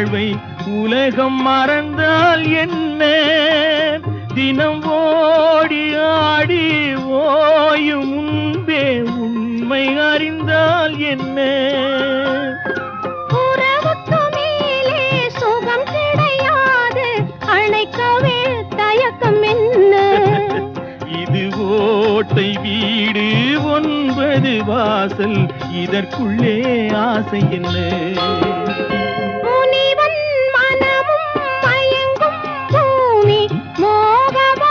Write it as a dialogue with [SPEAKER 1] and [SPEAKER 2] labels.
[SPEAKER 1] வாழ்வை உலகம் மறந்தால் என்ன? தினம் ஓடி ஆடி ஓயும் முன்பே உண்மை அறிந்தால் என்ன?
[SPEAKER 2] உறவுக்கு மேலே சுகம் கிடையாது, அணைக்கவே தயக்கம் என்ன?
[SPEAKER 1] இது ஓட்டை வீடு 9 வாசல், இதற்குள்ளே ஆசை என்ன?